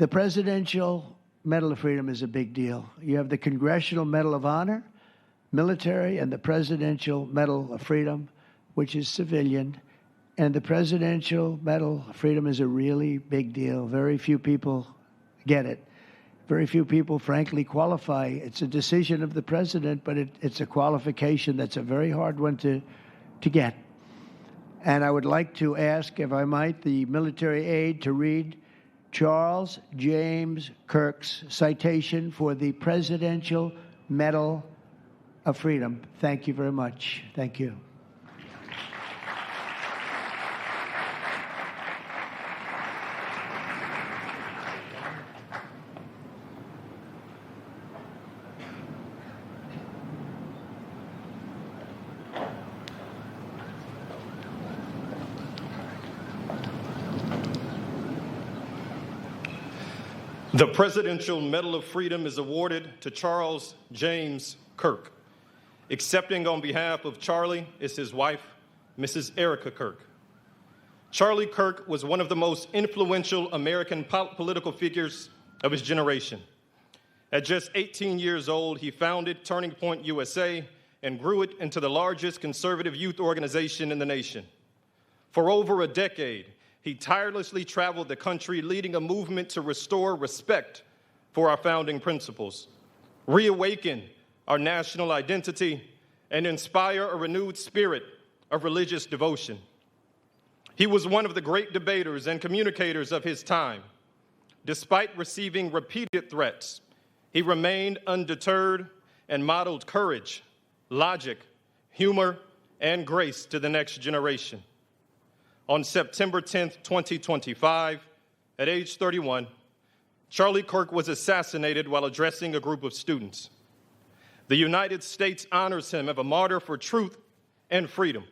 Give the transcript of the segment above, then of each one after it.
The Presidential Medal of Freedom is a big deal. You have the Congressional Medal of Honor, military, and the Presidential Medal of Freedom, which is civilian. And the Presidential Medal of Freedom is a really big deal. Very few people get it. Very few people, frankly, qualify. It's a decision of the president, but it's a qualification that's a very hard one to get. And I would like to ask, if I might, the military aide to read Charles James Kirk's citation for the Presidential Medal of Freedom. Thank you very much. Thank you. The Presidential Medal of Freedom is awarded to Charles James Kirk. Accepting on behalf of Charlie is his wife, Mrs. Erika Kirk. Charlie Kirk was one of the most influential American political figures of his generation. At just 18 years old, he founded Turning Point USA and grew it into the largest conservative youth organization in the nation. For over a decade, he tirelessly traveled the country, leading a movement to restore respect for our founding principles, reawaken our national identity, and inspire a renewed spirit of religious devotion. He was one of the great debaters and communicators of his time. Despite receiving repeated threats, he remained undeterred and modeled courage, logic, humor, and grace to the next generation. On September 10, 2025, at age 31, Charlie Kirk was assassinated while addressing a group of students. The United States honors him as a martyr for truth and freedom.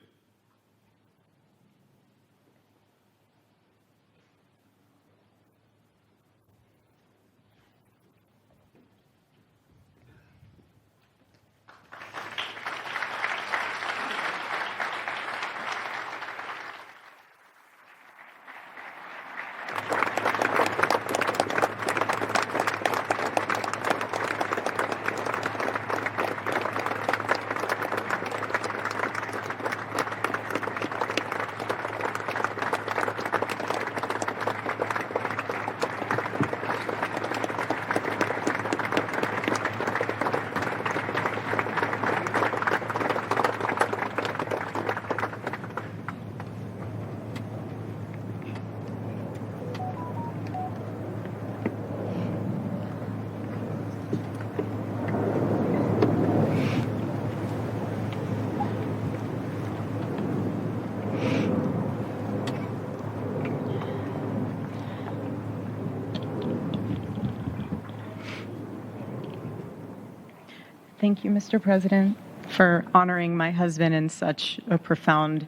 Thank you, Mr. President, for honoring my husband in such a profound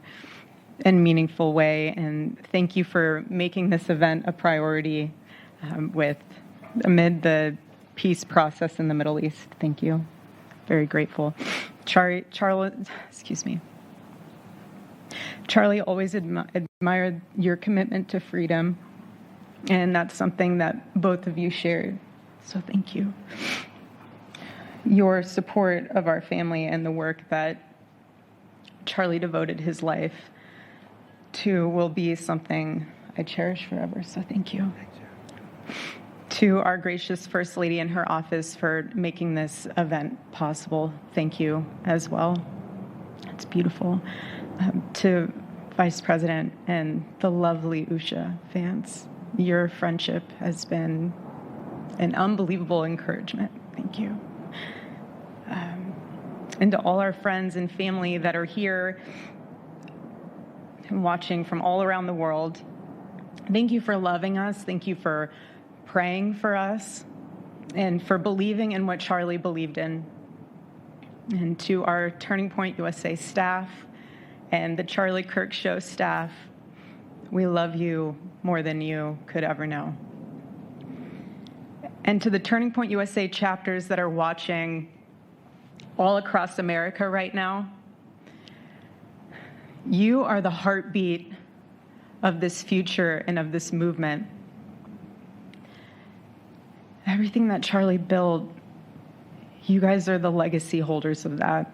and meaningful way. And thank you for making this event a priority amid the peace process in the Middle East. Thank you. Very grateful. Charlie always admired your commitment to freedom, and that's something that both of you shared. So thank you. Your support of our family and the work that Charlie devoted his life to will be something I cherish forever, so thank you. To our gracious First Lady and her office for making this event possible, thank you as well. It's beautiful. To Vice President and the lovely Usha fans, your friendship has been an unbelievable encouragement. Thank you. And to all our friends and family that are here and watching from all around the world, thank you for loving us. Thank you for praying for us and for believing in what Charlie believed in. And to our Turning Point USA staff and the Charlie Kirk Show staff, we love you more than you could ever know. And to the Turning Point USA chapters that are watching all across America right now, you are the heartbeat of this future and of this movement. Everything that Charlie built, you guys are the legacy holders of that.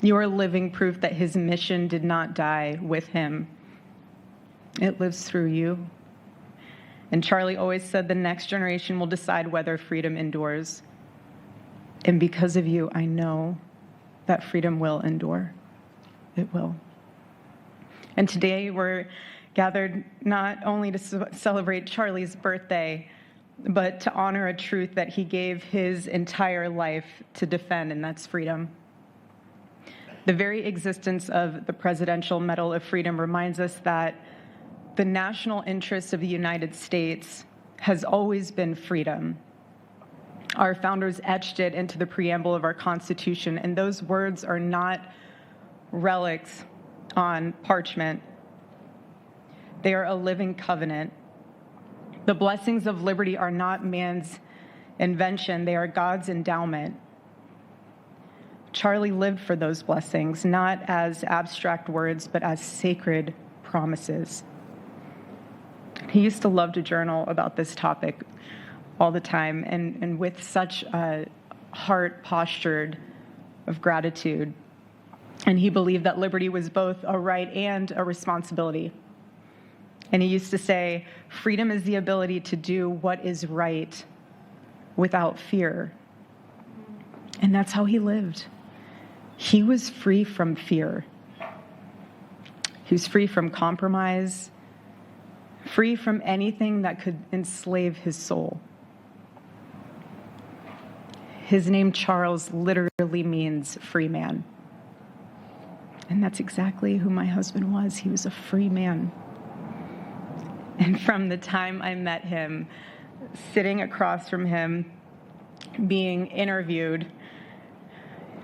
You are living proof that his mission did not die with him. It lives through you. And Charlie always said the next generation will decide whether freedom endures. And because of you, I know that freedom will endure. It will. And today we're gathered not only to celebrate Charlie's birthday, but to honor a truth that he gave his entire life to defend, and that's freedom. The very existence of the Presidential Medal of Freedom reminds us that the national interest of the United States has always been freedom. Our founders etched it into the preamble of our Constitution, and those words are not relics on parchment. They are a living covenant. The blessings of liberty are not man's invention, they are God's endowment. Charlie lived for those blessings, not as abstract words, but as sacred promises. He used to love to journal about this topic all the time, and with such a heart postured of gratitude. And he believed that liberty was both a right and a responsibility. And he used to say, freedom is the ability to do what is right without fear. And that's how he lived. He was free from fear. He was free from compromise, free from anything that could enslave his soul. His name, Charles, literally means free man. And that's exactly who my husband was. He was a free man. And from the time I met him, sitting across from him, being interviewed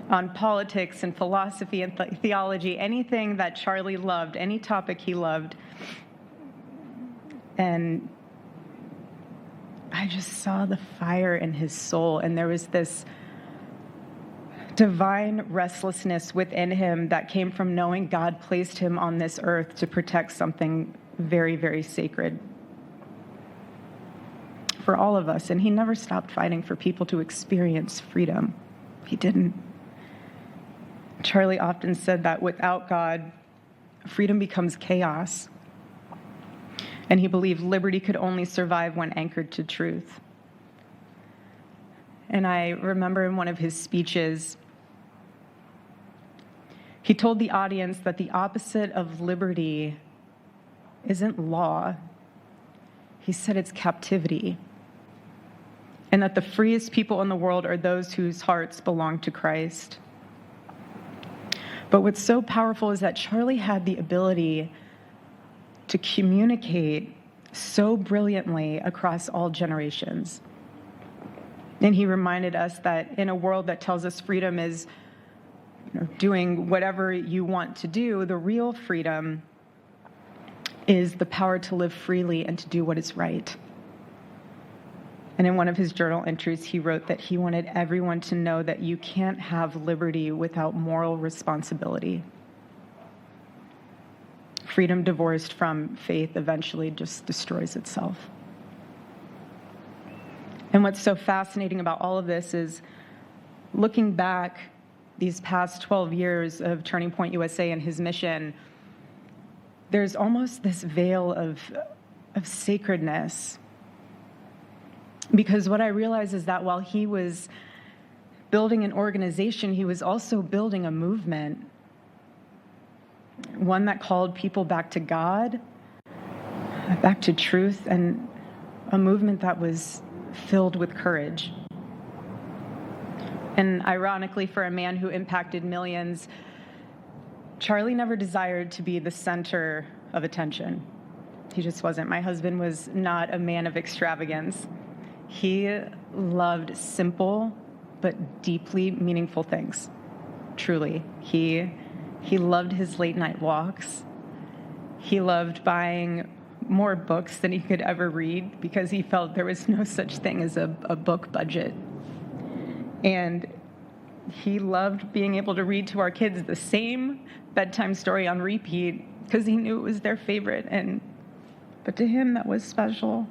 on politics and philosophy and theology, anything that Charlie loved, any topic he loved, and I just saw the fire in his soul, and there was this divine restlessness within him that came from knowing God placed him on this earth to protect something very, very sacred for all of us. And he never stopped fighting for people to experience freedom. He didn't. Charlie often said that without God, freedom becomes chaos. And he believed liberty could only survive when anchored to truth. And I remember in one of his speeches, he told the audience that the opposite of liberty isn't law. He said it's captivity. And that the freest people in the world are those whose hearts belong to Christ. But what's so powerful is that Charlie had the ability to communicate so brilliantly across all generations. And he reminded us that in a world that tells us freedom is doing whatever you want to do, the real freedom is the power to live freely and to do what is right. And in one of his journal entries, he wrote that he wanted everyone to know that you can't have liberty without moral responsibility. Freedom divorced from faith eventually just destroys itself. And what's so fascinating about all of this is looking back these past 12 years of Turning Point USA and his mission, there's almost this veil of sacredness. Because what I realize is that while he was building an organization, he was also building a movement. One that called people back to God, back to truth, and a movement that was filled with courage. And ironically, for a man who impacted millions, Charlie never desired to be the center of attention. He just wasn't. My husband was not a man of extravagance. He loved simple but deeply meaningful things. Truly. He loved his late night walks. He loved buying more books than he could ever read because he felt there was no such thing as a book budget. And he loved being able to read to our kids the same bedtime story on repeat because he knew it was their favorite. But to him, that was special.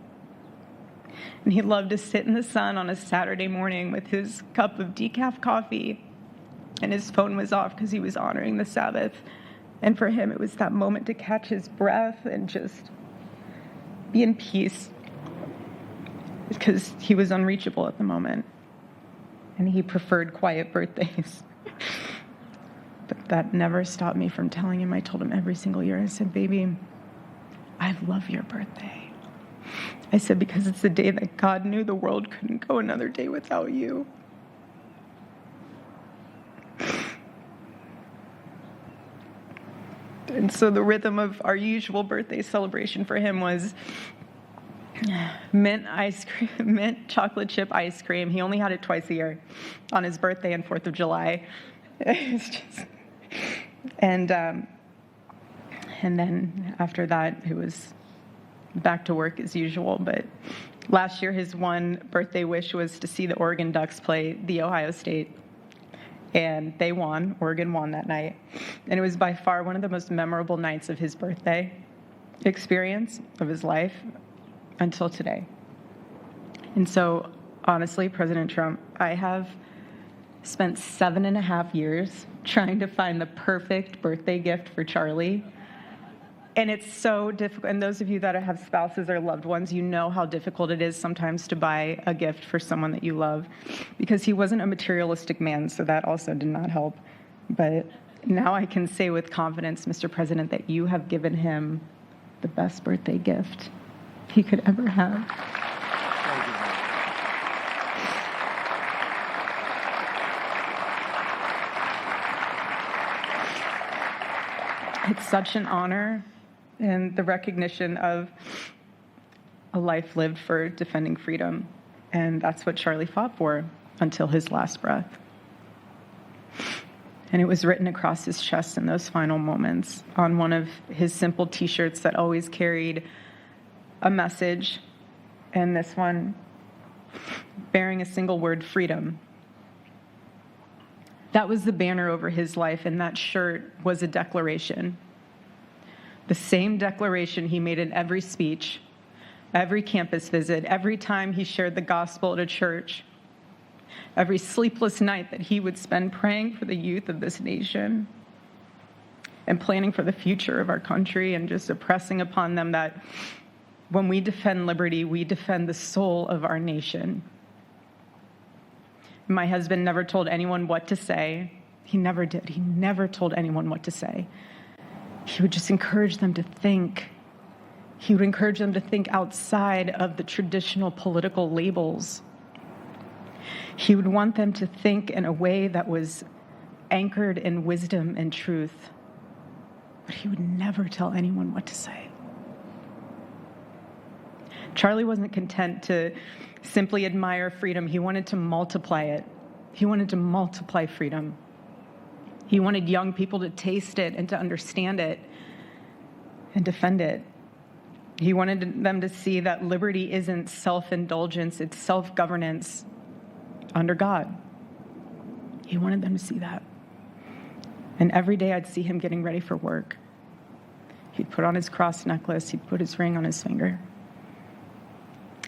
And he loved to sit in the sun on a Saturday morning with his cup of decaf coffee, and his phone was off because he was honoring the Sabbath. And for him, it was that moment to catch his breath and just be in peace, because he was unreachable at the moment. And he preferred quiet birthdays. But that never stopped me from telling him. I told him every single year, I said, baby, I love your birthday. I said, because it's the day that God knew the world couldn't go another day without you. And so the rhythm of our usual birthday celebration for him was mint ice cream, mint chocolate chip ice cream. He only had it twice a year, on his birthday and 4th of July. It's just, and then after that, it was back to work as usual. But last year, his one birthday wish was to see the Oregon Ducks play the Ohio State. And they won. Oregon won that night. And it was by far one of the most memorable nights of his birthday experience of his life until today. And so, honestly, President Trump, I have spent 7.5 years trying to find the perfect birthday gift for Charlie. And it's so difficult. And those of you that have spouses or loved ones, you know how difficult it is sometimes to buy a gift for someone that you love, because he wasn't a materialistic man, so that also did not help. But now I can say with confidence, Mr. President, that you have given him the best birthday gift he could ever have. It's such an honor, and the recognition of a life lived for defending freedom. And that's what Charlie fought for until his last breath. And it was written across his chest in those final moments on one of his simple T-shirts that always carried a message, and this one bearing a single word, freedom. That was the banner over his life, and that shirt was a declaration. The same declaration he made in every speech, every campus visit, every time he shared the gospel at a church, every sleepless night that he would spend praying for the youth of this nation and planning for the future of our country, and just impressing upon them that when we defend liberty, we defend the soul of our nation. My husband never told anyone what to say. He never did. He never told anyone what to say. He would just encourage them to think. He would encourage them to think outside of the traditional political labels. He would want them to think in a way that was anchored in wisdom and truth. But he would never tell anyone what to say. Charlie wasn't content to simply admire freedom. He wanted to multiply it. He wanted to multiply freedom. He wanted young people to taste it and to understand it and defend it. He wanted them to see that liberty isn't self-indulgence, it's self-governance under God. He wanted them to see that. And every day I'd see him getting ready for work. He'd put on his cross necklace, he'd put his ring on his finger.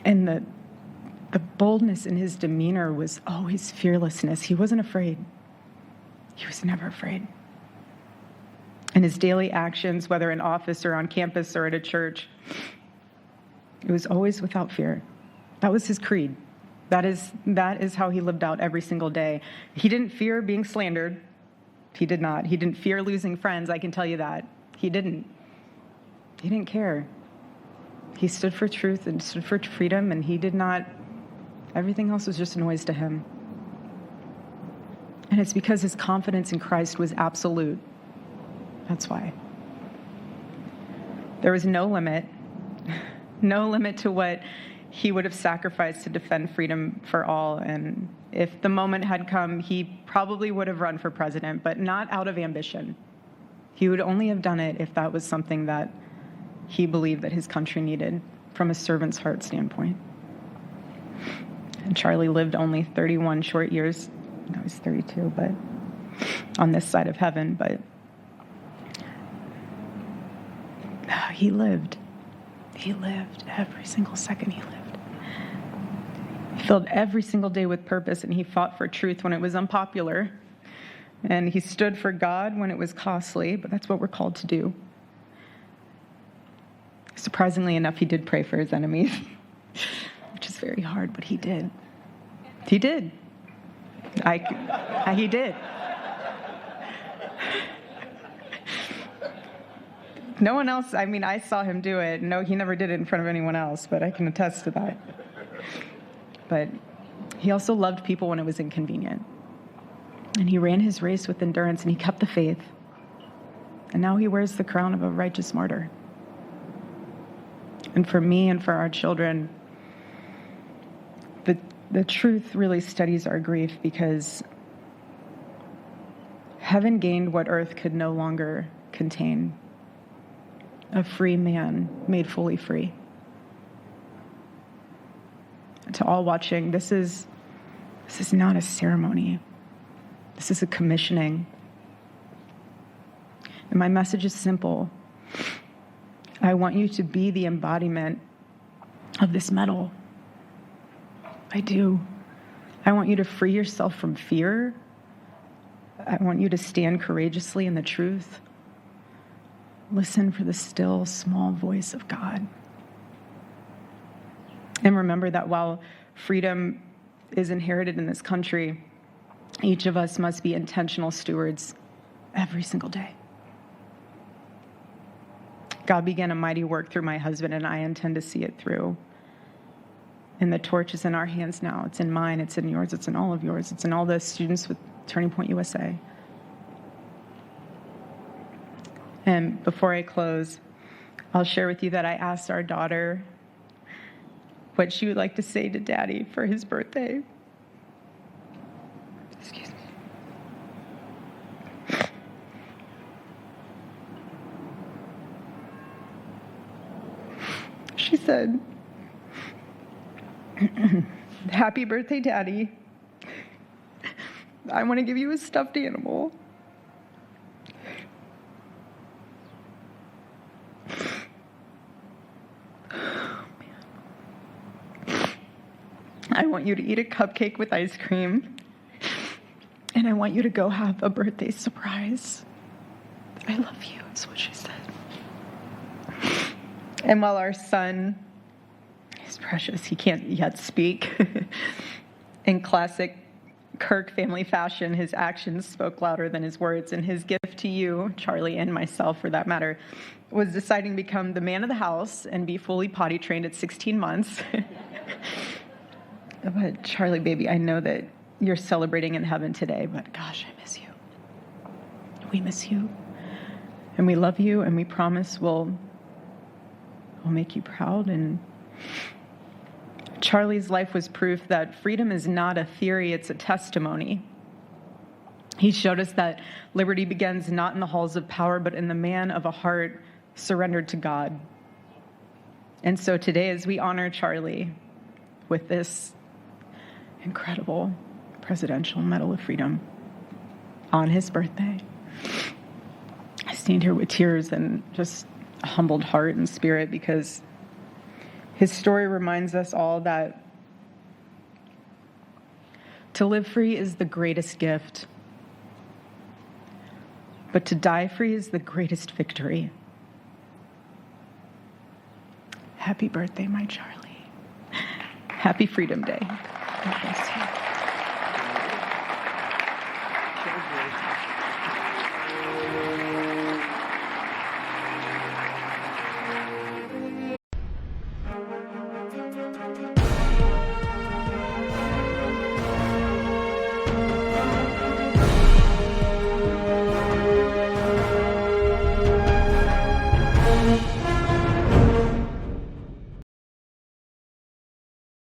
And the boldness in his demeanor was always fearlessness. He wasn't afraid. He was never afraid. And his daily actions, whether in office or on campus or at a church, it was always without fear. That was his creed. That is how he lived out every single day. He didn't fear being slandered. He did not. He didn't fear losing friends, I can tell you that. He didn't. He didn't care. He stood for truth and stood for freedom, and he did not, everything else was just noise to him. And it's because his confidence in Christ was absolute. That's why. There was no limit to what he would have sacrificed to defend freedom for all. And if the moment had come, he probably would have run for president, but not out of ambition. He would only have done it if that was something that he believed that his country needed from a servant's heart standpoint. And Charlie lived only 31 short years. No, he's 32, but on this side of heaven, but he lived. He lived every single second he lived. filled every single day with purpose, and he fought for truth when it was unpopular. And he stood for God when it was costly, but that's what we're called to do. Surprisingly enough, he did pray for his enemies, which is very hard, but he did. He did. He did. No one else, I saw him do it. No, he never did it in front of anyone else, but I can attest to that. But he also loved people when it was inconvenient. And he ran his race with endurance, and he kept the faith. And now he wears the crown of a righteous martyr. And for me and for our children, the truth really steadies our grief, because heaven gained what earth could no longer contain: a free man made fully free. To all watching, this is not a ceremony. This is a commissioning. And my message is simple. I want you to be the embodiment of this medal. I do. I want you to free yourself from fear. I want you to stand courageously in the truth. Listen for the still, small voice of God. And remember that while freedom is inherited in this country, each of us must be intentional stewards every single day. God began a mighty work through my husband, and I intend to see it through. And the torch is in our hands now. It's in mine, it's in yours, it's in all of yours. It's in all the students with Turning Point USA. And before I close, I'll share with you that I asked our daughter what she would like to say to Daddy for his birthday. Excuse me. She said, "Happy birthday, Daddy. I want to give you a stuffed animal. I want you to eat a cupcake with ice cream, and I want you to go have a birthday surprise. I love you," is what she said. And while our son is precious, he can't yet speak, in classic Kirk family fashion, his actions spoke louder than his words, and his gift to you, Charlie, and myself for that matter, was deciding to become the man of the house and be fully potty trained at 16 months. But Charlie, baby, I know that you're celebrating in heaven today, but gosh, I miss you. We miss you. And we love you, and we promise we'll make you proud. And Charlie's life was proof that freedom is not a theory, it's a testimony. He showed us that liberty begins not in the halls of power, but in the man of a heart surrendered to God. And so today, as we honor Charlie with this incredible Presidential Medal of Freedom on his birthday, I stand here with tears and just a humbled heart and spirit, because his story reminds us all that to live free is the greatest gift, but to die free is the greatest victory. Happy birthday, my Charlie. Happy Freedom Day. God bless you. 谢谢。